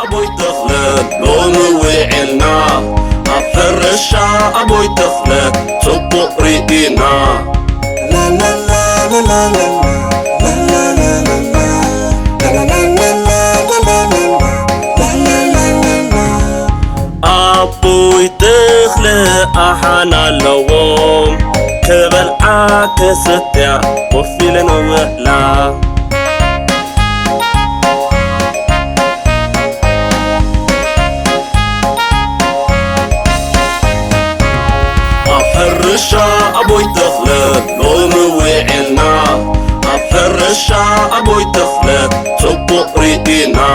أبوي تخلق لون وعلنا أفرشا أبوي تخلق صبق رئينا لا لا لا لا لا لا أبوي تخلق أحنا اللوم كبل عكستيا وفي لنوهلا أفرشا أبوي تخلق لون وعلنا أفرشا أبوي تخلق صبق رئينا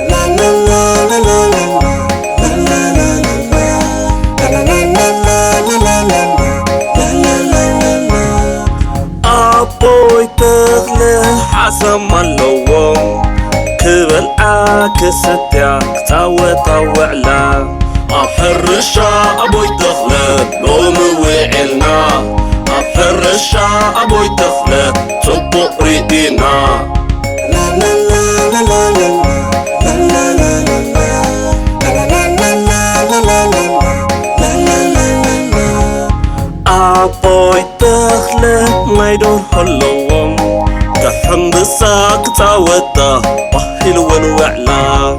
لا لا لا لا أبوي تخلق حسم اللوم كبل عكستيا كتاوت وعلا أفرشا أبوي تخلق لون وعلنا أفرشا أبوي تخلق صبق رئينا لا لا لا لا لا أبوي تخلق ما يدور هاللوم كحن بساك تعوتا وحيل ونوعلا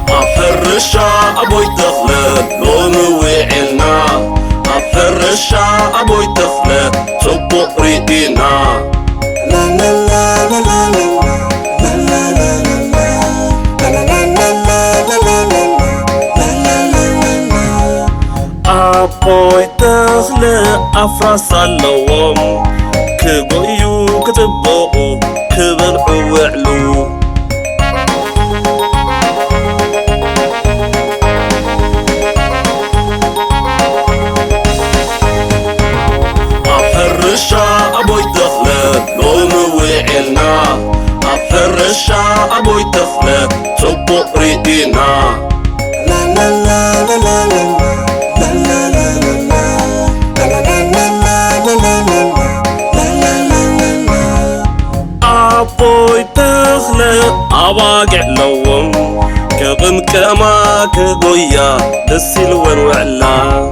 أفرشا أبوي تخلق لون وعلنا أفرشا أبوي تخلق صبق رئينا لا لا لا لا أبوي تخلق أفرس اللوم كبيو كتبقو كبلعو وعلو أفرشا أبوي تخلق لون وعلنا أفرشا أبوي تخلق صبق رئينا لا لا لا لا لا أبوي تخلق أواقع لوم كغم كما كغويا دسيل ونوعلا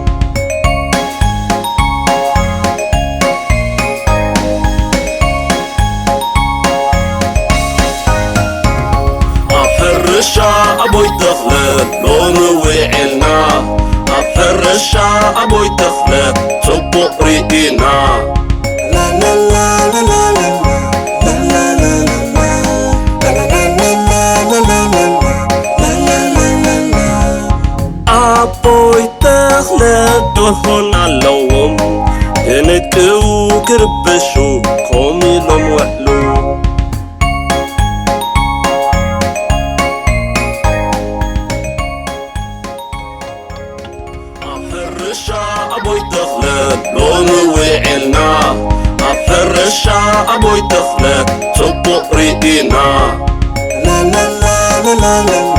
أفرشا أبوي تخلق لون وعلنا أفرشا أبوي تخلق صبق رئينا لا لا لا لا لا أبوي تخلق دهون اللوم ينكو كربشو قومي لهم وحلو أفرشا أبوي تخلق لون وعلنا أفرشا أبوي تخلق صبق رئينا لا لا لا لا لا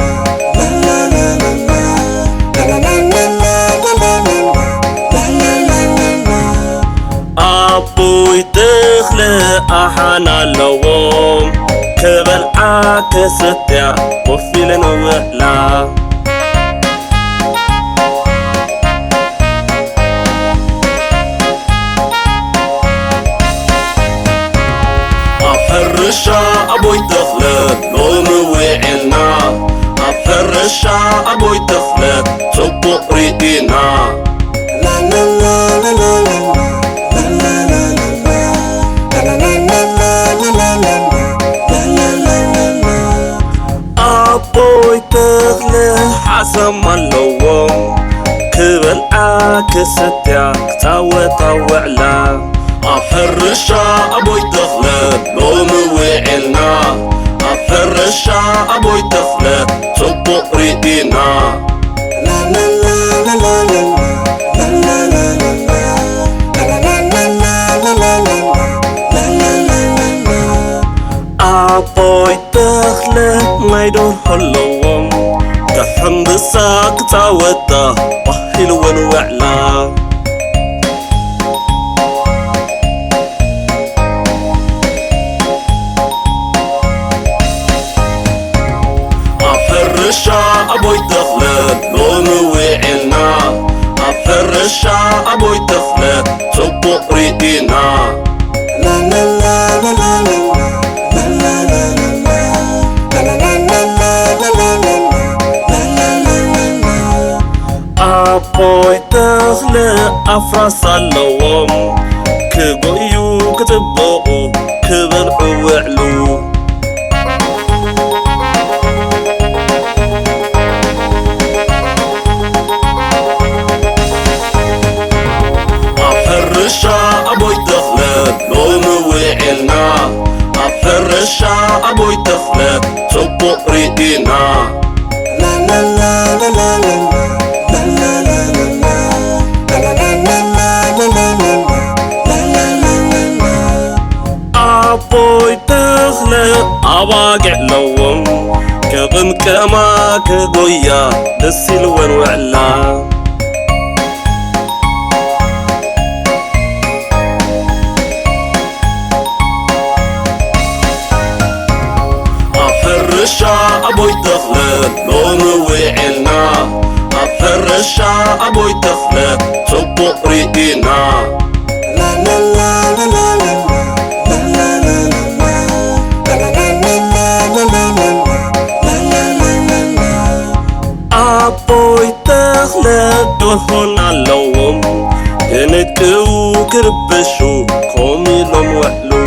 أبوي تخلق أحنا اللوم كبل عكستيا وفي لنوهلا أفرشا أبوي تخلق لون وعلنا أفرشا أبوي تخلق صبق رئينا لا لا لا لا لا أبوي تخلق حسم اللوم كبل عكستيا كتاوت وعلا أفرشا أبوي تخلق لون وعلنا أفرشا أبوي تخلق صبق رئينا لا لا لا لا لا أبوي تخلق ما يدور هاللوم كحن بساك تعوتا وحيل ونوعلا تخلى صبق ريقنا لا لا لا لا لا لا لا لا أبوي تخلى أفرس اللوم كبيو كتبقو كبرعو وعلو أبحرشا أبوي تخلى لوم وعلنا أبحرشا أبوي تخلى صبق ريقنا لا لا لا لا لا أبوي تخلى أواقع لوم كبن كما كقويا دسي لون وعلا أبحرشا أبوي تخلى لون وعلنا أبحرشا أبوي تخلى صبق ريقنا لا لا لا لا لا أبوي تخلى دهون اللوم كنتو كربشو كومي لهم وحلو